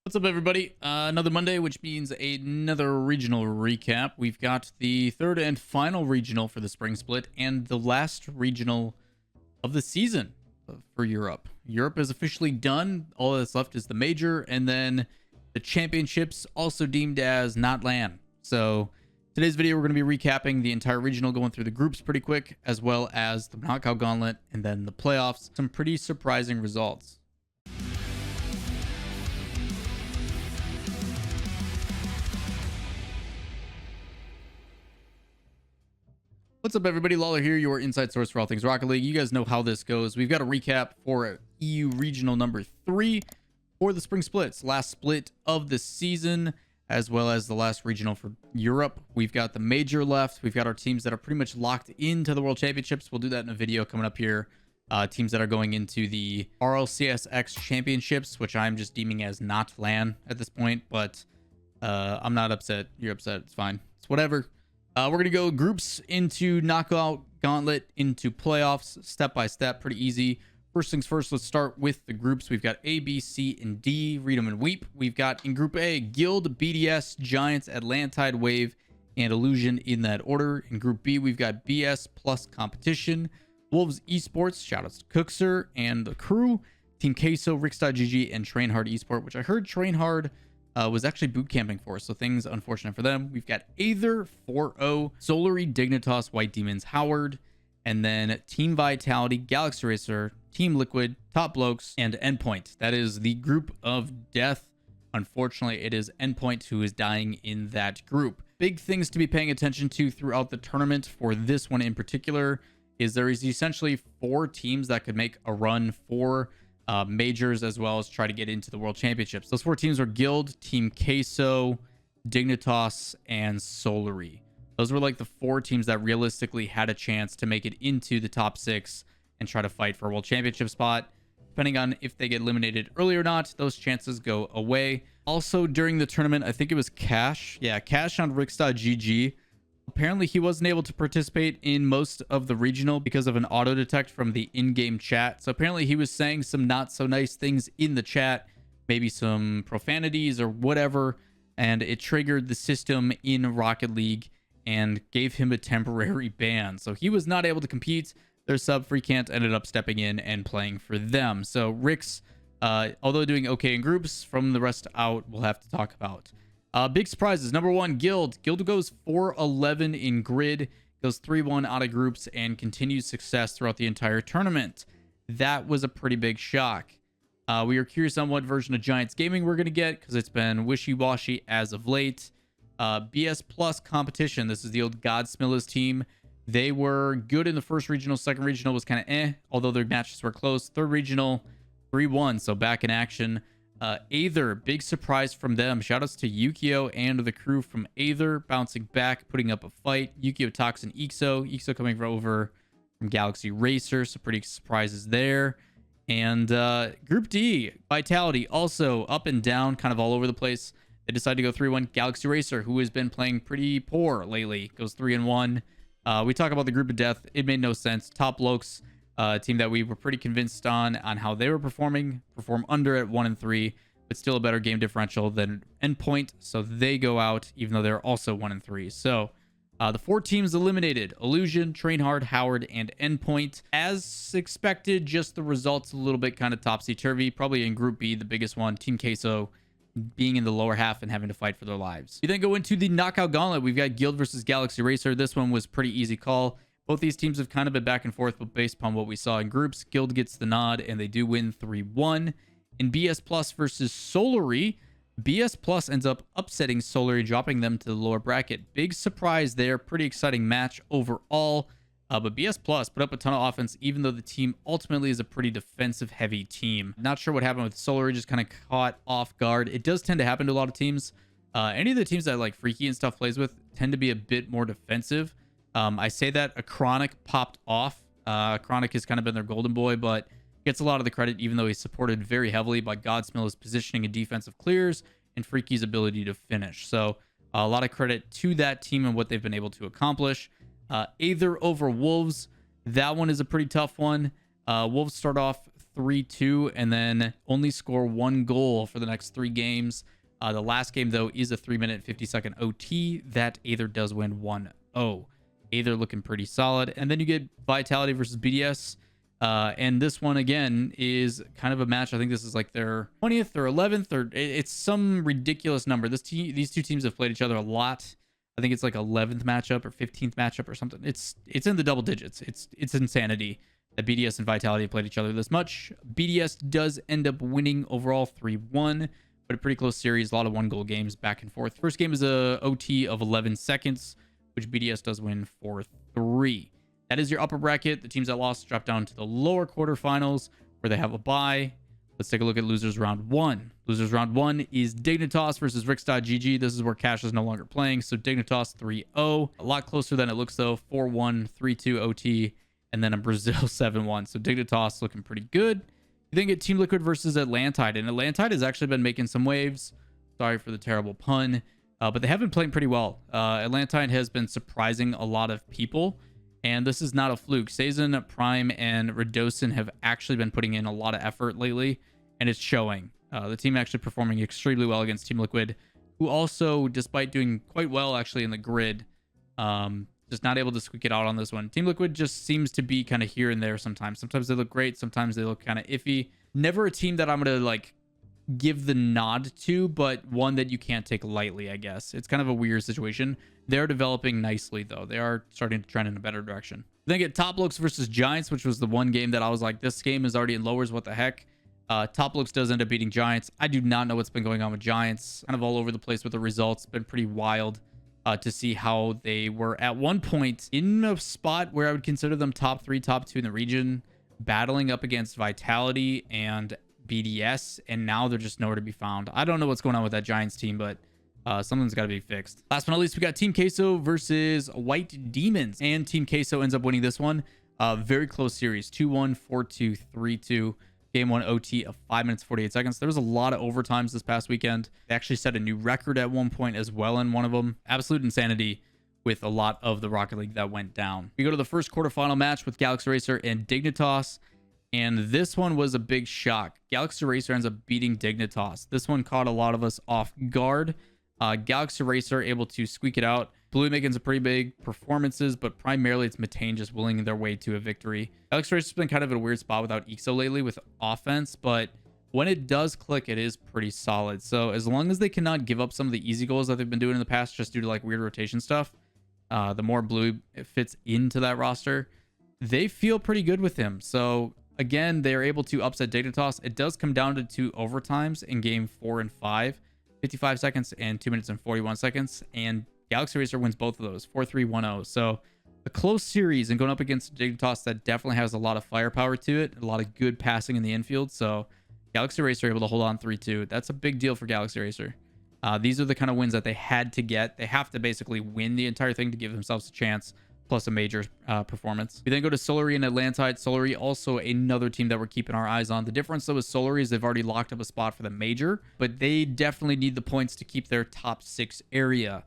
What's up, everybody? Another Monday, which means another regional recap. We've got the third and final regional for the spring split and the last regional of the season for Europe. Europe is officially done. All that's left is the major, and then the championships, also deemed as not LAN. So today's video, we're going to be recapping the entire regional, going through the groups pretty quick, as well as the knockout gauntlet, and then the playoffs. Some pretty surprising results. What's up, everybody? Lawler here, your inside source for all things Rocket League. You guys know how this goes. We've got a recap for EU Regional number 3 for the spring splits. Last split of the season, as well as the last regional for Europe. We've got the major left. We've got our teams that are pretty much locked into the World Championships. We'll do that in a video coming up here. Teams that are going into the RLCS X Championships, which I'm just deeming as not LAN at this point. But I'm not upset. You're upset. It's fine. It's whatever. We're going to go groups into knockout gauntlet into playoffs step by step. Pretty easy. First things first, let's start with the groups. We've got A, B, C, and D. Read them and weep. We've got in Group A, Guild, BDS, Giants, Atlantide, Wave, and Illusion in that order. In Group B, we've got BS plus Competition, Wolves Esports, shoutouts to Cookser and the crew, Team Queso, Rix.GG, and Train Hard Esport, which I heard Train Hard was actually boot camping for us, so things unfortunate for them. We've got Aether 4-0, Solary, Dignitas, White Demons, Howard, and then Team Vitality, Galaxy Racer, Team Liquid, Top Blokes, and Endpoint. That is the group of death. Unfortunately, it is Endpoint who is dying in that group. Big things to be paying attention to throughout the tournament for this one in particular is there is essentially 4 teams that could make a run for majors, as well as try to get into the World Championships. Those 4 teams are Guild, Team Queso, Dignitas, and Solary. Those were like the 4 teams that realistically had a chance to make it into the top 6 and try to fight for a World Championship spot. Depending on if they get eliminated early or not, those chances go away. Also, during the tournament, I think it was Cash. Yeah, Cash on Rix.GG. Apparently, he wasn't able to participate in most of the regional because of an auto detect from the in-game chat. So apparently, he was saying some not so nice things in the chat, maybe some profanities or whatever, and it triggered the system in Rocket League and gave him a temporary ban. So he was not able to compete. Their sub Freecant ended up stepping in and playing for them. So Rix, although doing okay in groups, from the rest out, we'll have to talk about. Big surprises. Number 1, Guild. Guild goes 4-11 in grid, goes 3-1 out of groups, and continues success throughout the entire tournament. That was a pretty big shock. We are curious on what version of Giants Gaming we're going to get, because it's been wishy-washy as of late. BS plus Competition. This is the old Godsmilla's team. They were good in the first regional. Second regional was kind of although their matches were close. Third regional, 3-1, so back in action. Aether, big surprise from them. Shoutouts to Yukio and the crew from Aether, bouncing back, putting up a fight. Yukio, Toxin, Ixo. Ixo coming over from Galaxy Racer, so pretty surprises there. And Group D, Vitality, also up and down, kind of all over the place. They decided to go 3-1. Galaxy Racer, who has been playing pretty poor lately, goes 3-1. We talk about the group of death. It made no sense. Top Blokes, team that we were pretty convinced on how they were perform under at 1-3, but still a better game differential than Endpoint, so they go out even though they're also 1-3. So the 4 teams eliminated: Illusion, Train Hard, Howard, and Endpoint. As expected, just the results a little bit kind of topsy-turvy. Probably in Group B, the biggest one, Team Queso being in the lower half and having to fight for their lives. We then go into the knockout gauntlet. We've got Guild versus Galaxy Racer. This one was pretty easy call. Both these teams have kind of been back and forth, but based upon what we saw in groups, Guild gets the nod, and they do win 3-1. In BS Plus versus Solary, BS Plus ends up upsetting Solary, dropping them to the lower bracket. Big surprise there. Pretty exciting match overall. But BS Plus put up a ton of offense, even though the team ultimately is a pretty defensive-heavy team. Not sure what happened with Solary, just kind of caught off guard. It does tend to happen to a lot of teams. Any of the teams that like Freaky and stuff plays with tend to be a bit more defensive. I say that a Chronic popped off. Chronic has kind of been their golden boy, but gets a lot of the credit, even though he's supported very heavily by Godsmilla's positioning and defensive clears and Freaky's ability to finish. So a lot of credit to that team and what they've been able to accomplish. Aether over Wolves. That one is a pretty tough one. Wolves start off 3-2 and then only score 1 goal for the next 3 games. The last game, though, is a 3-minute 50-second OT that Aether does win 1-0. Aether looking pretty solid. And then you get Vitality versus BDS. And this one, again, is kind of a match. I think this is like their 20th or 11th, or it's some ridiculous number. These two teams have played each other a lot. I think it's like 11th matchup or 15th matchup or something. It's in the double digits. It's insanity that BDS and Vitality have played each other this much. BDS does end up winning overall 3-1, but a pretty close series. A lot of 1-goal games back and forth. First game is a OT of 11 seconds, which BDS does win 4-3. That is your upper bracket. The teams that lost drop down to the lower quarterfinals where they have a bye. Let's take a look at losers round 1. Losers round 1 is Dignitas versus Rix.GG. This is where Cash is no longer playing. So Dignitas 3-0. A lot closer than it looks, though. 4-1, 3-2 OT, and then a Brazil 7-1. So Dignitas looking pretty good. You then get Team Liquid versus Atlantide. And Atlantide has actually been making some waves. Sorry for the terrible pun. But they have been playing pretty well. Atlantide has been surprising a lot of people. And this is not a fluke. Sazin, Prime, and Radosin have actually been putting in a lot of effort lately, and it's showing. The team actually performing extremely well against Team Liquid, who also, despite doing quite well actually in the grid, just not able to squeak it out on this one. Team Liquid just seems to be kind of here and there sometimes. Sometimes they look great, sometimes they look kind of iffy. Never a team that I'm going to like give the nod to, but one that you can't take lightly, I guess. It's kind of a weird situation. They're developing nicely, though. They are starting to trend in a better direction. Then get Top Looks versus Giants, which was the one game that I was like, this game is already in lowers. What the heck? Top Looks does end up beating Giants. I do not know what's been going on with Giants. Kind of all over the place with the results. It's been pretty wild to see how they were at one point in a spot where I would consider them top 3, top 2 in the region, battling up against Vitality and BDS, and now they're just nowhere to be found. I don't know what's going on with that Giants team, but something's got to be fixed. Last but not least, we got Team Queso versus White Demons, and Team Queso ends up winning this one. Very close series, 2-1, 4-2, 3-2. Game 1 OT of 5 minutes 48 seconds. There was a lot of overtimes this past weekend. They actually set a new record at one point as well in one of them. Absolute insanity with a lot of the Rocket League that went down. We go to the first quarterfinal match with Galaxy Racer and Dignitas. And this one was a big shock. Galaxy Racer ends up beating Dignitas. This one caught a lot of us off guard. Galaxy Racer able to squeak it out. Blue making some pretty big performances, but primarily it's Matane just willing their way to a victory. Galaxy Racer's been kind of in a weird spot without EXO lately with offense, but when it does click, it is pretty solid. So as long as they cannot give up some of the easy goals that they've been doing in the past just due to like weird rotation stuff, the more Blue it fits into that roster, they feel pretty good with him. So again, they're able to upset Dignitas. It does come down to 2 overtimes in game 4 and 5, 55 seconds and 2 minutes and 41 seconds. And Galaxy Racer wins both of those, 4-3, 1-0. So a close series and going up against Dignitas that definitely has a lot of firepower to it, a lot of good passing in the infield. So Galaxy Racer able to hold on 3-2. That's a big deal for Galaxy Racer. These are the kind of wins that they had to get. They have to basically win the entire thing to give themselves a chance, plus a major performance. We then go to Solary and Atlantide. Solary also another team that we're keeping our eyes on. The difference though with Solary is they've already locked up a spot for the major, but they definitely need the points to keep their top 6 area.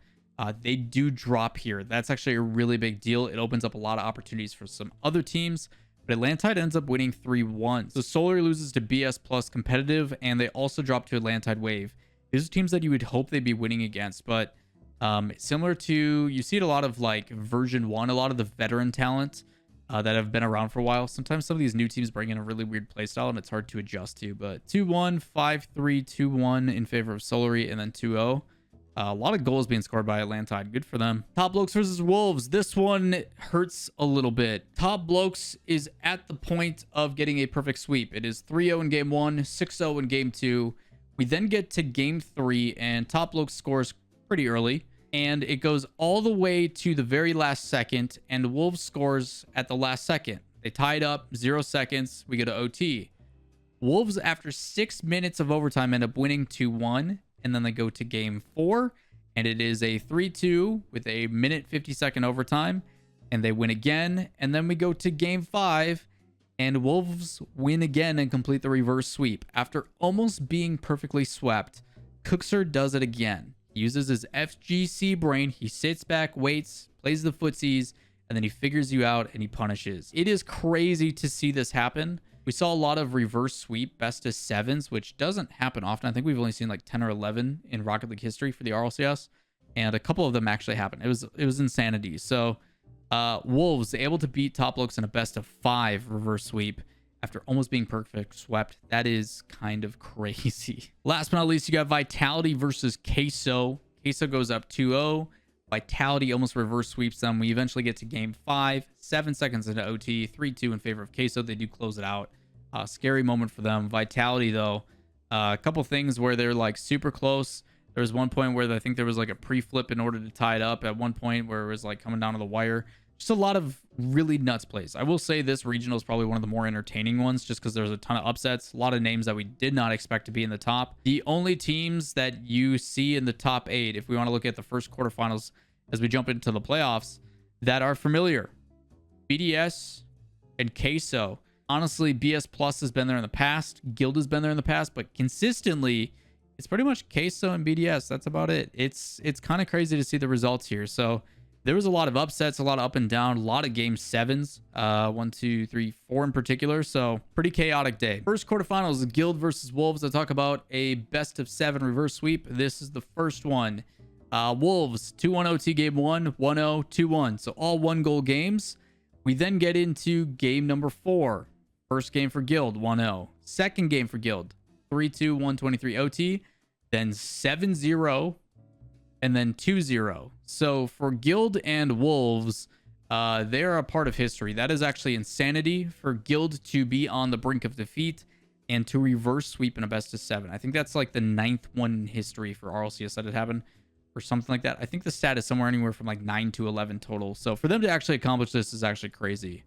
They do drop here. That's actually a really big deal. It opens up a lot of opportunities for some other teams, but Atlantide ends up winning 3-1. So Solary loses to bs+competition, and they also drop to Atlantide Wave. These are teams that you would hope they'd be winning against, but similar to, you see it a lot of like version 1, a lot of the veteran talent that have been around for a while. Sometimes some of these new teams bring in a really weird playstyle and it's hard to adjust to, but 2-1, 5-3, 2-1 in favor of Solary, and then 2-0. A lot of goals being scored by Atlantide. Good for them. Top Blokes versus Wolves. This one hurts a little bit. Top Blokes is at the point of getting a perfect sweep. It is 3-0 in game 1, 6-0 in game 2. We then get to game 3, and Top Blokes scores pretty early, and it goes all the way to the very last second, and Wolves scores at the last second. They tied up 0 seconds. We go to OT. Wolves, after 6 minutes of overtime, end up winning 2-1. And then they go to game 4, and it is a 3-2 with a minute 50-second overtime, and they win again. And then we go to game 5, and Wolves win again and complete the reverse sweep. After almost being perfectly swept, Cookser does it again. He uses his FGC brain. He sits back, waits, plays the footsies, and then he figures you out and he punishes. It is crazy to see this happen. We saw a lot of reverse sweep best of sevens, which doesn't happen often. I think we've only seen like 10 or 11 in Rocket League history for the RLCS, and a couple of them actually happened. It was insanity. So Wolves able to beat Top Lokes in a best of 5 reverse sweep after almost being perfect swept. That is kind of crazy. Last but not least, you got Vitality versus Queso. Queso goes up 2-0. Vitality almost reverse sweeps them. We eventually get to game 5, 7 seconds into OT, 3-2 in favor of Queso. They do close it out. Scary moment for them. Vitality, though, a couple things where they're like super close. There was one point where I think there was like a pre-flip in order to tie it up at one point where it was like coming down to the wire. Just a lot of really nuts plays. I will say this regional is probably one of the more entertaining ones just because there's a ton of upsets, a lot of names that we did not expect to be in the top. The only teams that you see in the top 8, if we want to look at the first quarterfinals as we jump into the playoffs, that are familiar: BDS and Queso. Honestly, BS Plus has been there in the past. Guild has been there in the past, but consistently, it's pretty much Queso and BDS. That's about it. It's kind of crazy to see the results here. So there was a lot of upsets, a lot of up and down, a lot of game 7s, 1, 2, 3, 4 in particular. So pretty chaotic day. First quarterfinals, Guild versus Wolves. I talk about a best of 7 reverse sweep. This is the first one. Wolves 2-1 OT game 1, 1-0, 2-1. So all 1-goal games. We then get into game number 4. First game for Guild, 1-0. Second game for Guild, 3-2, 123 OT. Then 7-0. And then 2-0. So for Guild and Wolves, they are a part of history. That is actually insanity for Guild to be on the brink of defeat and to reverse sweep in a best of 7. I think that's like the 9th one in history for RLCS that had happened, or something like that. I think the stat is somewhere anywhere from like 9 to 11 total. So for them to actually accomplish this is actually crazy.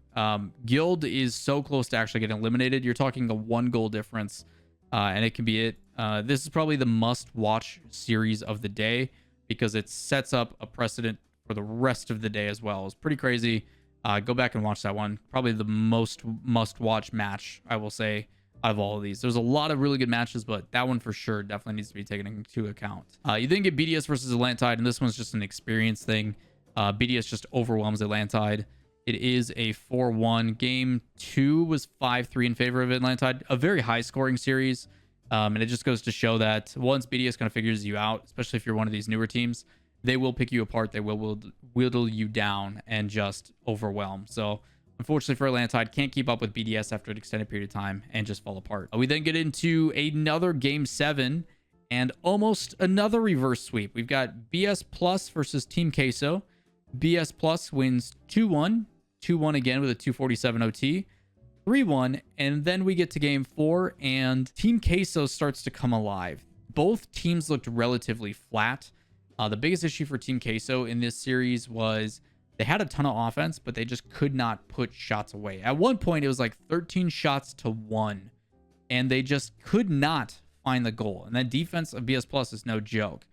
Guild is so close to actually getting eliminated. You're talking a 1-goal difference, and it can be it. This is probably the must-watch series of the day because it sets up a precedent for the rest of the day as well. It's pretty crazy. Go back and watch that one. Probably the most must-watch match, I will say, out of all of these. There's a lot of really good matches, but that one for sure definitely needs to be taken into account. You then get BDS versus Atlantide, and this one's just an experience thing. BDS just overwhelms Atlantide. It is a 4-1. Game 2 was 5-3 in favor of Atlantide. A very high-scoring series, and it just goes to show that once BDS kind of figures you out, especially if you're one of these newer teams, they will pick you apart. They will whittle you down and just overwhelm. So unfortunately for Atlantide, can't keep up with BDS after an extended period of time and just fall apart. We then get into another game 7 and almost another reverse sweep. We've got BS Plus versus Team Queso. BS Plus wins 2-1, 2-1 again with a 247 OT, 3-1, and then we get to game 4 and Team Queso starts to come alive. Both teams looked relatively flat. The biggest issue for Team Queso in this series was they had a ton of offense, but they just could not put shots away. At one point, it was like 13 shots to 1, and they just could not find the goal. And that defense of BS Plus is no joke.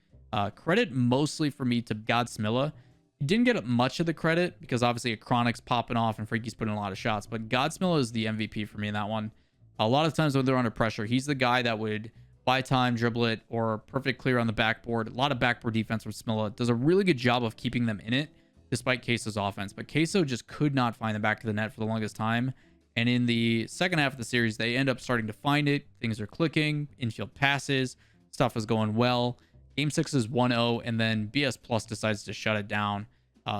Credit mostly for me to Godsmilla. He didn't get much of the credit because obviously Chronic's popping off and Freaky's putting in a lot of shots, but Godsmilla is the MVP for me in that one. A lot of times when they're under pressure, he's the guy that would buy time, dribble it, or perfect clear on the backboard. A lot of backboard defense from Smilla. Does a really good job of keeping them in it, despite Queso's offense. But Queso just could not find the back of the net for the longest time. And in the second half of the series, they end up starting to find it. Things are clicking. Infield passes. Stuff is going well. Game 6 is 1-0, and then BS Plus decides to shut it down.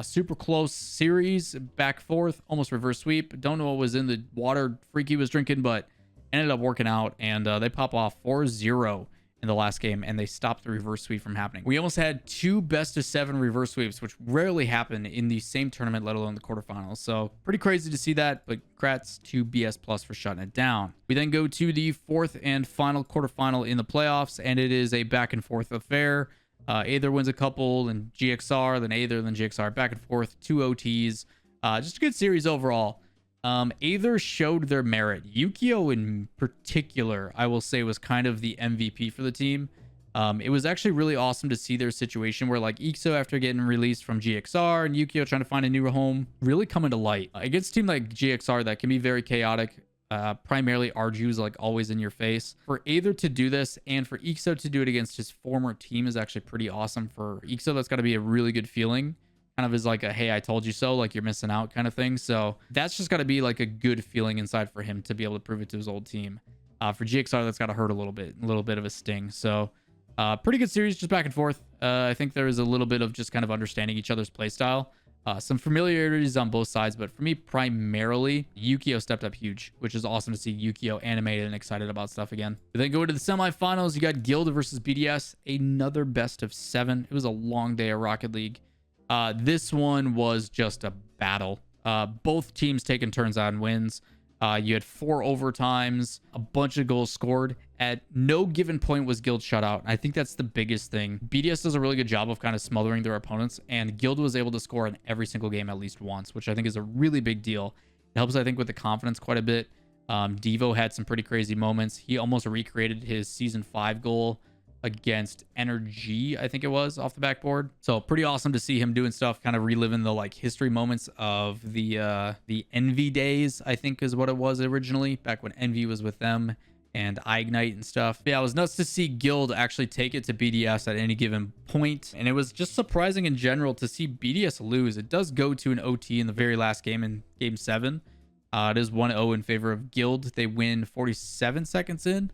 Super close series, back forth, almost reverse sweep. Don't know what was in the water Freaky was drinking, but ended up working out, and they pop off 4-0 in the last game, and they stopped the reverse sweep from happening. We almost had 2 best of 7 reverse sweeps, which rarely happen in the same tournament, let alone the quarterfinals. So pretty crazy to see that, but congrats to BS Plus for shutting it down. We then go to the 4th and final quarterfinal in the playoffs, and it is a back and forth affair. Aether wins a couple, and GXR, then Aether, then GXR, back and forth, 2 OTs. Just a good series overall. Aether showed their merit. Yukio in particular, I will say, was kind of the MVP for the team. It was actually really awesome to see their situation where like Ixo, after getting released from GXR, and Yukio trying to find a new home, really coming to light. Against a team like GXR that can be very chaotic, primarily Arju's like always in your face. For Aether to do this and for Ixo to do it against his former team is actually pretty awesome. For Ixo, that's got to be a really good feeling. kind of is like a, hey, I told you so, like you're missing out kind of thing. So that's just got to be like a good feeling inside for him to be able to prove it to his old team. For GXR, that's got to hurt a little bit of a sting. So pretty good series, just back and forth. I think there is a little bit of just kind of understanding each other's play style. Some familiarities on both sides, but for me, primarily, Yukio stepped up huge, which is awesome to see Yukio animated and excited about stuff again. We then go into the semifinals. You got Guild versus BDS, another best of 7. It was a long day of Rocket League. This one was just a battle. Both teams taking turns on wins. You had 4 overtimes, a bunch of goals scored. At no given point was Guild shut out. I think that's the biggest thing. BDS does a really good job of kind of smothering their opponents, and Guild was able to score in every single game at least once, which I think is a really big deal. It helps, I think, with the confidence quite a bit. Devo had some pretty crazy moments. He almost recreated his Season 5 goal against Energy, I think it was, off the backboard. So pretty awesome to see him doing stuff, kind of reliving the like history moments of the Envy days, I think is what it was originally, back when Envy was with them and iGnite and stuff. Yeah, it was nuts to see Guild actually take it to BDS at any given point, and it was just surprising in general to see BDS lose. It does go to an OT in the very last game, in game 7. It is 1-0 in favor of Guild. They win 47 seconds in.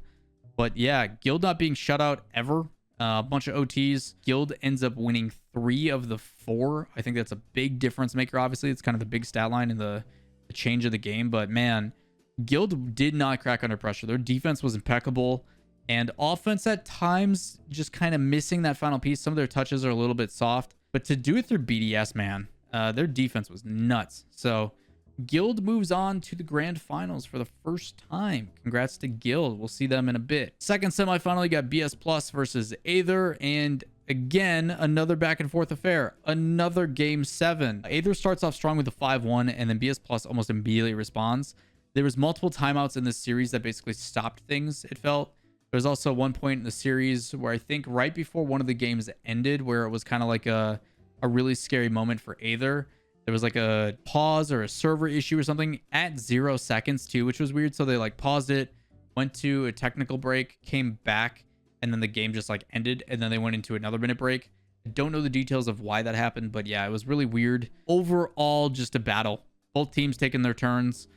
But yeah, Guild not being shut out ever. A bunch of OTs. Guild ends up winning 3 of the 4. I think that's a big difference maker. Obviously, it's kind of the big stat line in the change of the game. But man, Guild did not crack under pressure. Their defense was impeccable. And offense at times just kind of missing that final piece. Some of their touches are a little bit soft. But to do it through BDS, man, their defense was nuts. So Guild moves on to the grand finals for the first time. Congrats to Guild. We'll see them in a bit. Second semifinal, you got BS Plus versus Aether, and again, another back and forth affair. Another game 7. Aether starts off strong with a 5-1, and then BS Plus almost immediately responds. There was multiple timeouts in this series that basically stopped things, it felt. There was also one point in the series where I think right before one of the games ended, where it was kind of like a really scary moment for Aether. There was like a pause or a server issue or something at 0 seconds too, which was weird. So they like paused it, went to a technical break, came back, and then the game just like ended, and then they went into another minute break. I don't know the details of why that happened, but yeah, it was really weird. Overall, just a battle. Both teams taking their turns.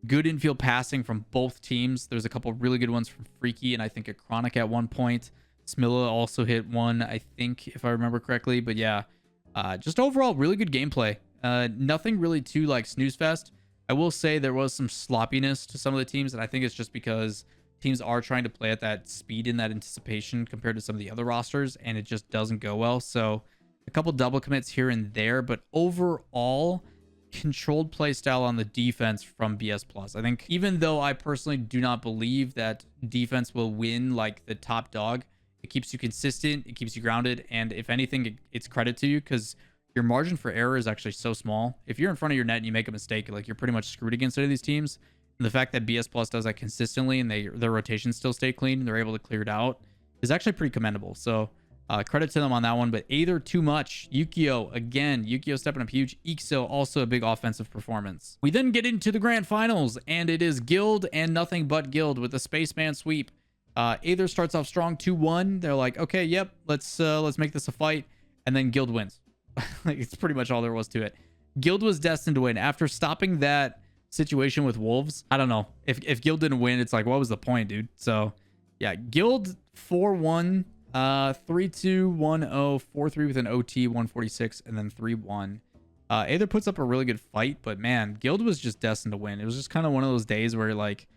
Good infield passing from both teams. There's a couple really good ones from Freaky and I think a Chronic at one point. Smilla also hit one, I think, if I remember correctly. But yeah, just overall, really good gameplay. Nothing really too like snooze fest. I will say there was some sloppiness to some of the teams, and I think it's just because teams are trying to play at that speed and that anticipation compared to some of the other rosters, and it just doesn't go well. So a couple double commits here and there, but overall, controlled play style on the defense from BS Plus. I think even though I personally do not believe that defense will win like the top dog, it keeps you consistent, it keeps you grounded, and if anything, it's credit to you because your margin for error is actually so small. If you're in front of your net and you make a mistake, like you're pretty much screwed against any of these teams. And the fact that BS Plus does that consistently and their rotations still stay clean and they're able to clear it out is actually pretty commendable. So credit to them on that one. But Aether too much. Yukio again. Yukio stepping up huge. Ixo also a big offensive performance. We then get into the grand finals, and it is Guild and nothing but Guild with the Spaceman sweep. Aether starts off strong 2-1. They're like, okay, yep, let's make this a fight, and then Guild wins. Like, it's pretty much all there was to it. Guild was destined to win after stopping that situation with Wolves. I don't know if Guild didn't win, it's like, what was the point, dude? So yeah, Guild 4-1, 3-2, 1-0, 4-3 with an OT, 146, and then 3-1. Aether puts up a really good fight, but man, Guild was just destined to win. It was just kind of one of those days where like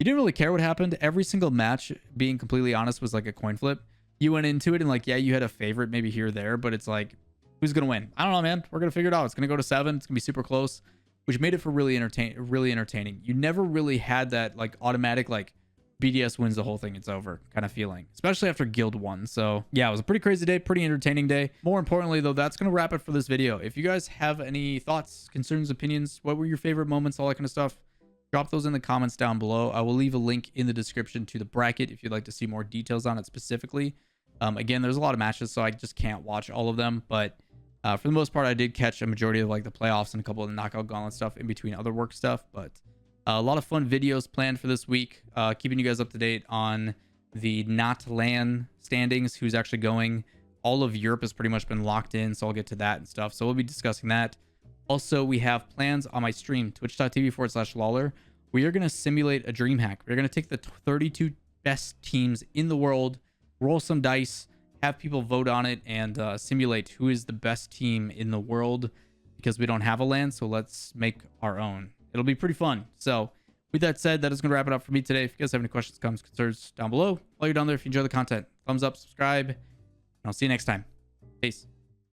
you didn't really care what happened. Every single match, being completely honest, was like a coin flip. You went into it and like, yeah, you had a favorite maybe here or there, but it's like, who's gonna win? I don't know, man. We're gonna figure it out. It's gonna go to 7. It's gonna be super close, which made it for really entertaining. You never really had that like automatic like BDS wins the whole thing, it's over kind of feeling, especially after Guild won. So yeah, it was a pretty crazy day, pretty entertaining day. More importantly though, that's gonna wrap it for this video. If you guys have any thoughts, concerns, opinions, what were your favorite moments, all that kind of stuff, drop those in the comments down below. I will leave a link in the description to the bracket if you'd like to see more details on it specifically. Again, there's a lot of matches, so I just can't watch all of them, but for the most part, I did catch a majority of like the playoffs and a couple of the knockout gauntlet stuff in between other work stuff. But a lot of fun videos planned for this week. Keeping you guys up to date on the not LAN standings, who's actually going, all of Europe has pretty much been locked in, so I'll get to that and stuff. So we'll be discussing that. Also, we have plans on my stream, twitch.tv/Lawler. We are going to simulate a dream hack. We're going to take the 32 best teams in the world, roll some dice, have people vote on it, and simulate who is the best team in the world, because we don't have a LAN, so let's make our own. It'll be pretty fun. So with that said, that is going to wrap it up for me today. If you guys have any questions, comments, concerns, down below. While you're down there, if you enjoy the content, thumbs up, subscribe, and I'll see you next time. Peace.